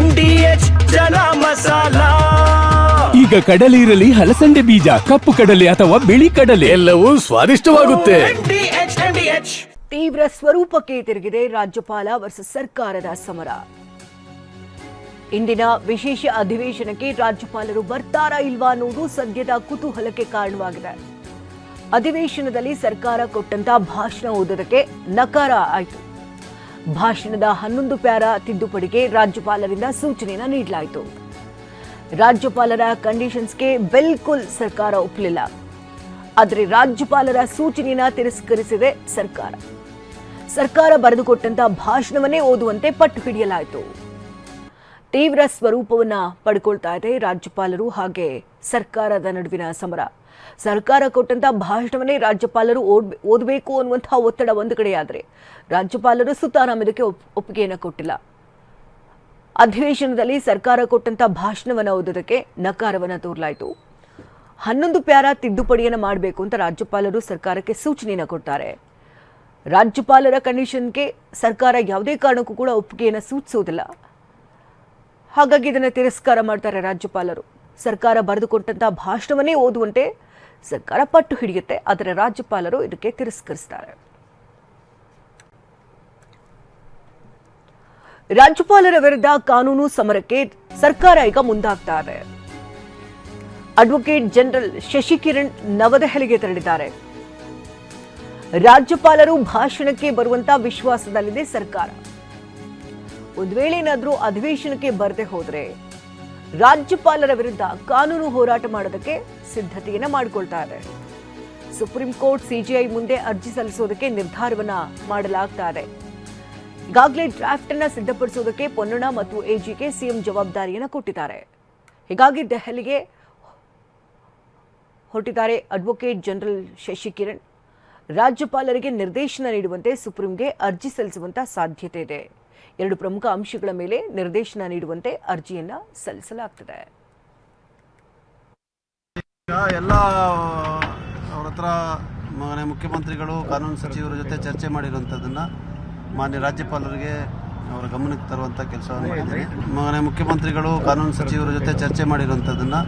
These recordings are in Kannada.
MDH ಚನ ಮಸಾಲ. ಈಗ ಕಡಲೆ ಇರಲಿ, ಹಲಸಂಡೆ ಬೀಜ, ಕಪ್ಪು ಕಡಲೆ ಅಥವಾ ಬಿಳಿ ಕಡಲೆ, ಎಲ್ಲವೂ ಸ್ವಾದಿಷ್ಟವಾಗುತ್ತೆ. ತೀವ್ರ ಸ್ವರೂಪಕ್ಕೆ ತಿರುಗಿದೆ ರಾಜ್ಯಪಾಲ ವರ್ಸಸ್ ಸರ್ಕಾರದ ಸಮರ. ಇಂದಿನ ವಿಶೇಷ ಅಧಿವೇಶನಕ್ಕೆ ರಾಜ್ಯಪಾಲರು ಬರ್ತಾರಾ ಇಲ್ವಾ ಅನ್ನೋದು ಸದ್ಯದ ಕುತೂಹಲಕ್ಕೆ ಕಾರಣವಾಗಿದೆ. ಅಧಿವೇಶನದಲ್ಲಿ ಸರ್ಕಾರ ಕೊಟ್ಟಂತ ಭಾಷಣ ಓದೋದಕ್ಕೆ ನಕಾರ ಆಯಿತು. ಭಾಷಣದ 11 ಪ್ಯಾರಾ ತಿದ್ದುಪಡಿಗೆ ರಾಜ್ಯಪಾಲರಿಂದ ಸೂಚನೆಯನ್ನು ನೀಡಲಾಯಿತು. ರಾಜ್ಯಪಾಲರ ಕಂಡೀಷನ್ಸ್ಗೆ ಬಿಲ್ಕುಲ್ ಸರ್ಕಾರ ಒಪ್ಪಲಿಲ್ಲ. ಆದರೆ ರಾಜ್ಯಪಾಲರ ಸೂಚನೆಯನ್ನ ತಿರಸ್ಕರಿಸಿದೆ ಸರ್ಕಾರ. ಸರ್ಕಾರ ಬರೆದುಕೊಟ್ಟಂತ ಭಾಷಣವನ್ನೇ ಓದುವಂತೆ ಪಟ್ಟು ಹಿಡಿಯಲಾಯಿತು. ತೀವ್ರ ಸ್ವರೂಪವನ್ನ ಪಡ್ಕೊಳ್ತಾ ಇದೆ ರಾಜ್ಯಪಾಲರು ಹಾಗೆ ಸರ್ಕಾರದ ನಡುವಿನ ಸಮರ. ಸರ್ಕಾರ ಕೊಟ್ಟಂತ ಭಾಷಣವನ್ನೇ ರಾಜ್ಯಪಾಲರು ಓದಬೇಕು ಅನ್ನುವಂತಹ ಒತ್ತಡ ಒಂದು ಕಡೆಯಾದರೆ, ರಾಜ್ಯಪಾಲರು ಸುತಾರಾಮ್ ಇದಕ್ಕೆ ಒಪ್ಪಿಗೆಯನ್ನು ಕೊಟ್ಟಿಲ್ಲ. ಅಧಿವೇಶನದಲ್ಲಿ ಸರ್ಕಾರ ಕೊಟ್ಟಂತ ಭಾಷಣವನ್ನು ಓದೋದಕ್ಕೆ ನಕಾರವನ್ನು ತೋರಲಾಯಿತು. 11 ಪ್ಯಾರಾ ತಿದ್ದುಪಡಿಯನ್ನು ಮಾಡಬೇಕು ಅಂತ ರಾಜ್ಯಪಾಲರು ಸರ್ಕಾರಕ್ಕೆ ಸೂಚನೆಯನ್ನು ಕೊಡ್ತಾರೆ. ರಾಜ್ಯಪಾಲರ ಕಂಡೀಷನ್ಗೆ ಸರ್ಕಾರ ಯಾವುದೇ ಕಾರಣಕ್ಕೂ ಕೂಡ ಒಪ್ಪಿಗೆಯನ್ನು ಸೂಚಿಸುವುದಿಲ್ಲ. ಹಾಗಾಗಿ ಇದನ್ನು ತಿರಸ್ಕಾರ ಮಾಡ್ತಾರೆ ರಾಜ್ಯಪಾಲರು. ಸರ್ಕಾರ ಬರೆದುಕೊಟ್ಟಂತಹ ಭಾಷಣವನ್ನೇ ಓದುವಂತೆ ಸರ್ಕಾರ ಪಟ್ಟು ಹಿಡಿಯುತ್ತೆ, ಆದರೆ ರಾಜ್ಯಪಾಲರು ಇದಕ್ಕೆ ತಿರಸ್ಕರಿಸ್ತಾರೆ. ರಾಜ್ಯಪಾಲರ ವಿರುದ್ಧ ಕಾನೂನು ಸಮರಕ್ಕೆ ಸರ್ಕಾರ ಈಗ ಮುಂದಾಗ್ತಾ ಇದೆ. ಅಡ್ವೊಕೇಟ್ ಜನರಲ್ ಶಶಿಕಿರಣ್ ನವದೆಹಲಿಗೆ ತೆರಳಿದ್ದಾರೆ. ರಾಜ್ಯಪಾಲರು ಭಾಷಣಕ್ಕೆ ಬರುವಂತ ವಿಶ್ವಾಸದಲ್ಲಿದೆ ಸರ್ಕಾರ. ಒಂದು ವೇಳೆ ಏನಾದರೂ ಅಧಿವೇಶನಕ್ಕೆ ಬರದೆ ಹೋದ್ರೆ ರಾಜ್ಯಪಾಲರ ವಿರುದ್ಧ ಕಾನೂನು ಹೋರಾಟ ಮಾಡೋದಕ್ಕೆ ಸಿದ್ಧತೆಯನ್ನ ಮಾಡಿಕೊಳ್ತಾ ಇದೆ. ಸುಪ್ರೀಂ ಕೋರ್ಟ್ ಸಿಜೆಐ ಮುಂದೆ ಅರ್ಜಿ ಸಲ್ಲಿಸೋದಕ್ಕೆ ನಿರ್ಧಾರವನ್ನ ಮಾಡಲಾಗ್ತಾ ಇದೆ. ಈಗಾಗಲೇ ಡ್ರಾಫ್ಟ್ ಅನ್ನ ಸಿದ್ಧಪಡಿಸೋದಕ್ಕೆ ಪೊನ್ನಣ್ಣ ಮತ್ತು ಎಜಿಗೆ ಸಿಎಂ ಜವಾಬ್ದಾರಿಯನ್ನು ಕೊಟ್ಟಿದ್ದಾರೆ. ಹೀಗಾಗಿ ದೆಹಲಿಗೆ ಹೊರಟಿದ್ದಾರೆ ಅಡ್ವೊಕೇಟ್ ಜನರಲ್ ಶಶಿಕಿರಣ್. ರಾಜ್ಯಪಾಲರಿಗೆ ನಿರ್ದೇಶನ ನೀಡುವಂತೆ ಸುಪ್ರೀಂಗೆ ಅರ್ಜಿ ಸಲ್ಲಿಸುವಂತ ಸಾಧ್ಯತೆ ಇದೆ. 2 ಪ್ರಮುಖ ಅಂಶಗಳ ಮೇಲೆ ನಿರ್ದೇಶನ ನೀಡುವಂತೆ ಅರ್ಜಿಯನ್ನ ಸಲ್ಲಿಸಲಾಗುತ್ತದೆ. ಎಲ್ಲ ಅವ್ರ ಹತ್ರ ಮಾನ್ಯ ಮುಖ್ಯಮಂತ್ರಿಗಳು ಕಾನೂನು ಸಚಿವರ ಜೊತೆ ಚರ್ಚೆ ಮಾಡಿರುವಂಥದ್ದನ್ನು ಮಾನ್ಯ ರಾಜ್ಯಪಾಲರಿಗೆ ಅವರ ಗಮನಕ್ಕೆ ತರುವಂಥ ಕೆಲಸವನ್ನು ಮಾಡಿದ್ದಾರೆ. ಮಾನ್ಯ ಮುಖ್ಯಮಂತ್ರಿಗಳು ಕಾನೂನು ಸಚಿವರ ಜೊತೆ ಚರ್ಚೆ ಮಾಡಿರುವಂಥದ್ದನ್ನು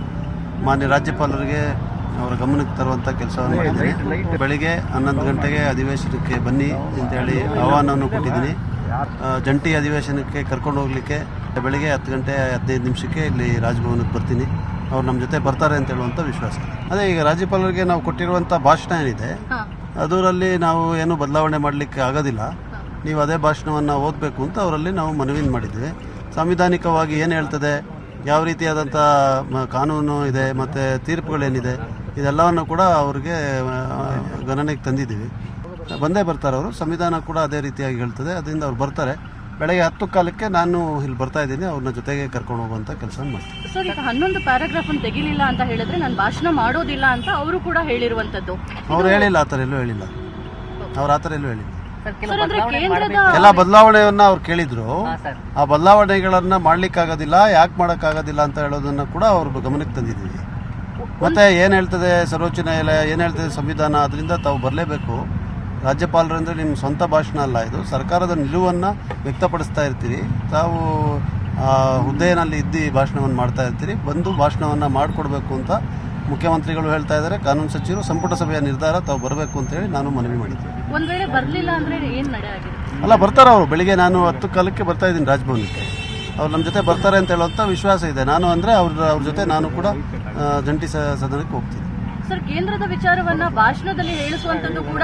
ಮಾನ್ಯ ರಾಜ್ಯಪಾಲರಿಗೆ ಅವರ ಗಮನಕ್ಕೆ ತರುವಂಥ ಕೆಲಸವನ್ನು ಮಾಡಿದ್ದಾರೆ. ಬೆಳಿಗ್ಗೆ 11 ಗಂಟೆಗೆ ಅಧಿವೇಶನಕ್ಕೆ ಬನ್ನಿ ಅಂತೇಳಿ ಆಹ್ವಾನವನ್ನು ಕೊಟ್ಟಿದ್ದೀನಿ. ಜಂಟಿ ಅಧಿವೇಶನಕ್ಕೆ ಕರ್ಕೊಂಡು ಹೋಗಲಿಕ್ಕೆ ಬೆಳಿಗ್ಗೆ 10 ಗಂಟೆ 15 ನಿಮಿಷಕ್ಕೆ ಇಲ್ಲಿ ರಾಜಭವನಕ್ಕೆ ಬರ್ತೀನಿ. ಅವ್ರು ನಮ್ಮ ಜೊತೆ ಬರ್ತಾರೆ ಅಂತ ಹೇಳುವಂಥ ವಿಶ್ವಾಸ. ಅದೇ ಈಗ ರಾಜ್ಯಪಾಲರಿಗೆ ನಾವು ಕೊಟ್ಟಿರುವಂಥ ಭಾಷಣ ಏನಿದೆ ಅದರಲ್ಲಿ ನಾವು ಏನು ಬದಲಾವಣೆ ಮಾಡಲಿಕ್ಕೆ ಆಗೋದಿಲ್ಲ. ನೀವು ಅದೇ ಭಾಷಣವನ್ನು ಓದಬೇಕು ಅಂತ ಅವರಲ್ಲಿ ನಾವು ಮನವಿಯನ್ನು ಮಾಡಿದ್ವಿ. ಸಾಂವಿಧಾನಿಕವಾಗಿ ಏನು ಹೇಳ್ತದೆ, ಯಾವ ರೀತಿಯಾದಂಥ ಕಾನೂನು ಇದೆ ಮತ್ತು ತೀರ್ಪುಗಳೇನಿದೆ ಇದೆಲ್ಲವನ್ನು ಕೂಡ ಅವ್ರಿಗೆ ಗಣನೆಗೆ ತಂದಿದ್ದೀವಿ. ಬಂದೇ ಬರ್ತಾರೆ ಅವರು. ಸಂವಿಧಾನ ಕೂಡ ಅದೇ ರೀತಿಯಾಗಿ ಹೇಳ್ತದೆ. ಅದರಿಂದ ಅವ್ರು ಬರ್ತಾರೆ. ಬೆಳಗ್ಗೆ 10 ಕಾಲಕ್ಕೆ ನಾನು ಇಲ್ಲಿ ಬರ್ತಾ ಇದ್ದೀನಿ. ಅವ್ರನ್ನ ಜೊತೆಗೆ ಕರ್ಕೊಂಡು ಹೋಗುವಂಥ ಕೆಲಸ ಮಾಡ್ತೀನಿ. ಸರ್, ಈಗ 11 ಪ್ಯಾರಾಗ್ರಾಫ್ ತೆಗಿಲಿಲ್ಲ ಅಂತ ಹೇಳಿದ್ರೆ ನಾನು ಭಾಷಣ ಮಾಡೋದಿಲ್ಲ ಅಂತ ಅವರು ಕೂಡ ಹೇಳಿರುವಂತದ್ದು. ಅವ್ರು ಹೇಳಿಲ್ಲ, ಆ ಥರ ಎಲ್ಲೂ ಹೇಳಿಲ್ಲ. ಅವ್ರು ಆ ಥರ ಎಲ್ಲೂ ಹೇಳಿಲ್ಲ. ಎಲ್ಲ ಬದಲಾವಣೆಯನ್ನ ಅವ್ರು ಕೇಳಿದ್ರು. ಆ ಬದಲಾವಣೆಗಳನ್ನ ಮಾಡ್ಲಿಕ್ಕಾಗೋದಿಲ್ಲ, ಯಾಕೆ ಮಾಡೋಕ್ಕಾಗೋದಿಲ್ಲ ಅಂತ ಹೇಳೋದನ್ನ ಕೂಡ ಅವ್ರ ಗಮನಕ್ಕೆ ತಂದಿದ್ದೀವಿ. ಮತ್ತೆ ಏನು ಹೇಳ್ತದೆ ಸರ್ವೋಚ್ಚ ನ್ಯಾಯಾಲಯ, ಏನು ಹೇಳ್ತದೆ ಸಂವಿಧಾನ, ಅದರಿಂದ ತಾವು ಬರಲೇಬೇಕು. ರಾಜ್ಯಪಾಲರಂದರೆ ನಿಮ್ಮ ಸ್ವಂತ ಭಾಷಣ ಅಲ್ಲ, ಇದು ಸರ್ಕಾರದ ನಿಲುವನ್ನು ವ್ಯಕ್ತಪಡಿಸ್ತಾ ಇರ್ತೀರಿ. ತಾವು ಹುದ್ದೆಯಲ್ಲಿ ಇದ್ದು ಭಾಷಣವನ್ನು ಮಾಡ್ತಾ ಇರ್ತೀರಿ. ಬಂದು ಭಾಷಣವನ್ನು ಮಾಡಿಕೊಡ್ಬೇಕು ಅಂತ ಮುಖ್ಯಮಂತ್ರಿಗಳು ಹೇಳ್ತಾ ಇದ್ದಾರೆ. ಕಾನೂನು ಸಚಿವರು ಸಂಪುಟ ಸಭೆಯ ನಿರ್ಧಾರ ತಾವು ಬರಬೇಕು ಅಂತೇಳಿ ನಾನು ಮನವಿ ಮಾಡಿದ್ದೆ. ಒಂದ್ ವೇಳೆ ಬರಲಿಲ್ಲ ಅಂದ್ರೆ ಏನು ನಡೆ ಆಗಿದೆ? ಅಲ್ಲ, ಬರ್ತಾರೆ ಅವರು. ಬೆಳಿಗ್ಗೆ ನಾನು 10 ಕಾಲಕ್ಕೆ ಬರ್ತಾ ಇದ್ದೀನಿ ರಾಜಭವನಕ್ಕೆ. ಅವ್ರು ನಮ್ಮ ಜೊತೆ ಬರ್ತಾರೆ ಅಂತ ಹೇಳುವಂಥ ವಿಶ್ವಾಸ ಇದೆ. ನಾನು ಅಂದರೆ ಅವ್ರ ಜೊತೆ ನಾನು ಕೂಡ ಜಂಟಿ ಸದನಕ್ಕೆ ಹೋಗ್ತೀನಿ. ಸರ್, ಕೇಂದ್ರದ ವಿಚಾರವನ್ನ ಭಾಷಣದಲ್ಲಿ ಹೇಳಿಸುವಂತದ್ದು ಕೂಡ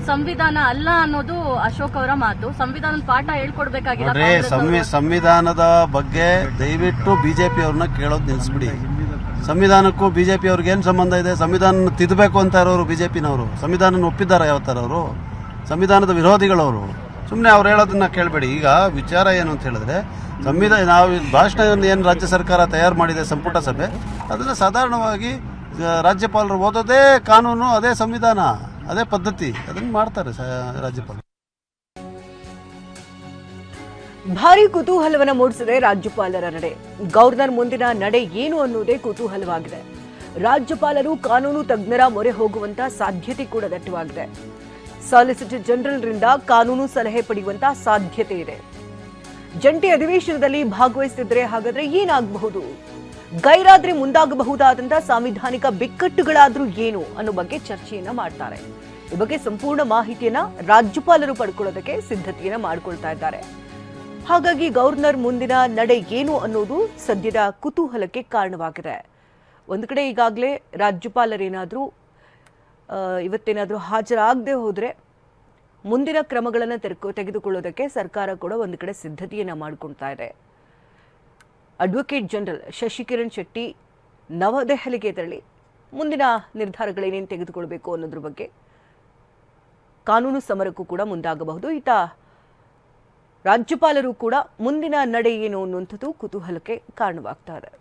ಸಂವಿಧಾನ ಅಲ್ಲ ಅನ್ನೋದು ಅಶೋಕ್ ಅವರ ಮಾತು. ಸಂವಿಧಾನದ ಪಾಠ ಹೇಳ್ಕೊಡ್ಬೇಕಾಗಿಲ್ಲ. ಸಂವಿಧಾನದ ಬಗ್ಗೆ ದಯವಿಟ್ಟು ಬಿಜೆಪಿ ಅವ್ರನ್ನ ಕೇಳೋದು ನಿಲ್ಲಿಸ್ಬಿಡಿ. ಸಂವಿಧಾನಕ್ಕೂ ಬಿಜೆಪಿ ಅವ್ರಿಗೆ ಏನು ಸಂಬಂಧ ಇದೆ? ಸಂವಿಧಾನ ತಿದ್ದಬೇಕು ಅಂತ ಇರೋರು ಬಿಜೆಪಿನವರು. ಸಂವಿಧಾನ ಒಪ್ಪಿದ್ದಾರೆ ಯಾವತ್ತಾರ ಅವರು? ಸಂವಿಧಾನದ ವಿರೋಧಿಗಳವರು. ಸುಮ್ಮನೆ ಅವ್ರು ಹೇಳೋದನ್ನ ಕೇಳಬೇಡಿ. ಈಗ ವಿಚಾರ ಏನು ಅಂತ ಹೇಳಿದ್ರೆ, ನಾವು ಭಾಷಣವನ್ನು ಏನು ರಾಜ್ಯ ಸರ್ಕಾರ ತಯಾರು ಮಾಡಿದೆ ಸಂಪುಟ ಸಭೆ, ಅದನ್ನು ಸಾಧಾರಣವಾಗಿ ರಾಜ್ಯಪಾಲರು ಓದೋದೇ ಕಾನೂನು, ಅದೇ ಸಂವಿಧಾನ, ಅದೇ ಪದ್ಧತಿ, ಅದನ್ನು ಮಾಡ್ತಾರೆ ರಾಜ್ಯಪಾಲರು. ಭಾರಿ ಕುತೂಹಲವನ್ನು ಮೂಡಿಸಿದೆ ರಾಜ್ಯಪಾಲರ ನಡೆ. ಗವರ್ನರ್ ಮುಂದಿನ ನಡೆ ಏನು ಅನ್ನೋದೇ ಕುತೂಹಲವಾಗಿದೆ. ರಾಜ್ಯಪಾಲರು ಕಾನೂನು ತಜ್ಞರ ಮೊರೆ ಹೋಗುವಂತ ಸಾಧ್ಯತೆ ಕೂಡ ದಟ್ಟವಾಗಿದೆ. ಸಾಲಿಸಿಟರ್ ಜನರಲ್ ರಿಂದ ಕಾನೂನು ಸಲಹೆ ಪಡೆಯುವಂತ ಸಾಧ್ಯತೆ ಇದೆ. ಜಂಟಿ ಅಧಿವೇಶನದಲ್ಲಿ ಭಾಗವಹಿಸಿದ್ರೆ ಹಾಗಾದ್ರೆ ಏನಾಗಬಹುದು, ಗೈರಾದ್ರೆ ಮುಂದಾಗಬಹುದಾದಂತಹ ಸಾಂವಿಧಾನಿಕ ಬಿಕ್ಕಟ್ಟುಗಳಾದ್ರೂ ಏನು ಅನ್ನೋ ಬಗ್ಗೆ ಚರ್ಚೆಯನ್ನ ಮಾಡ್ತಾರೆ. ಈ ಬಗ್ಗೆ ಸಂಪೂರ್ಣ ಮಾಹಿತಿಯನ್ನ ರಾಜ್ಯಪಾಲರು ಪಡ್ಕೊಳ್ಳೋದಕ್ಕೆ ಸಿದ್ಧತೆಯನ್ನ ಮಾಡ್ಕೊಳ್ತಾ ಇದ್ದಾರೆ. ಹಾಗಾಗಿ ಗವರ್ನರ್ ಮುಂದಿನ ನಡೆ ಏನು ಅನ್ನೋದು ಸದ್ಯದ ಕುತೂಹಲಕ್ಕೆ ಕಾರಣವಾಗಿದೆ. ಒಂದು ಕಡೆ ಈಗಾಗಲೇ ರಾಜ್ಯಪಾಲರೇನಾದರೂ ಇವತ್ತೇನಾದರೂ ಹಾಜರಾಗದೆ ಹೋದರೆ ಮುಂದಿನ ಕ್ರಮಗಳನ್ನು ತೆಗೆದುಕೊಳ್ಳೋದಕ್ಕೆ ಸರ್ಕಾರ ಕೂಡ ಒಂದು ಕಡೆ ಸಿದ್ಧತೆಯನ್ನು ಮಾಡಿಕೊಳ್ತಾ ಇದೆ. ಅಡ್ವೊಕೇಟ್ ಜನರಲ್ ಶಶಿಕಿರಣ್ ಶೆಟ್ಟಿ ನವದೆಹಲಿಗೆ ತೆರಳಿ ಮುಂದಿನ ನಿರ್ಧಾರಗಳೇನೇನು ತೆಗೆದುಕೊಳ್ಬೇಕು ಅನ್ನೋದ್ರ ಬಗ್ಗೆ ಕಾನೂನು ಸಮರಕ್ಕೂ ಕೂಡ ಮುಂದಾಗಬಹುದು. ಈತ ರಾಜ್ಯಪಾಲರು ಕೂಡ ಮುಂದಿನ ನಡೆ ಏನು ಅನ್ನುವಂಥದ್ದು ಕುತೂಹಲಕ್ಕೆ ಕಾರಣವಾಗ್ತಾ ಇದೆ.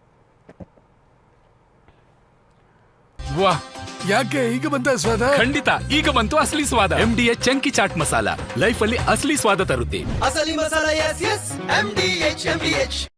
ವಾಹ್, ಯಾಕೆ ಈಗ ಬಂತ ಸ್ವಾದ? ಖಂಡಿತ ಈಗ ಬಂತು ಅಸಲಿ ಸ್ವಾದ. MDH chunky chaat masala life ಅಲ್ಲಿ ಅಸಲಿ ಸ್ವಾದ ತರುತ್ತೆ. ಅಸಲಿ ಮಸಾಲ, ಎಸ್ ಎಸ್, MDH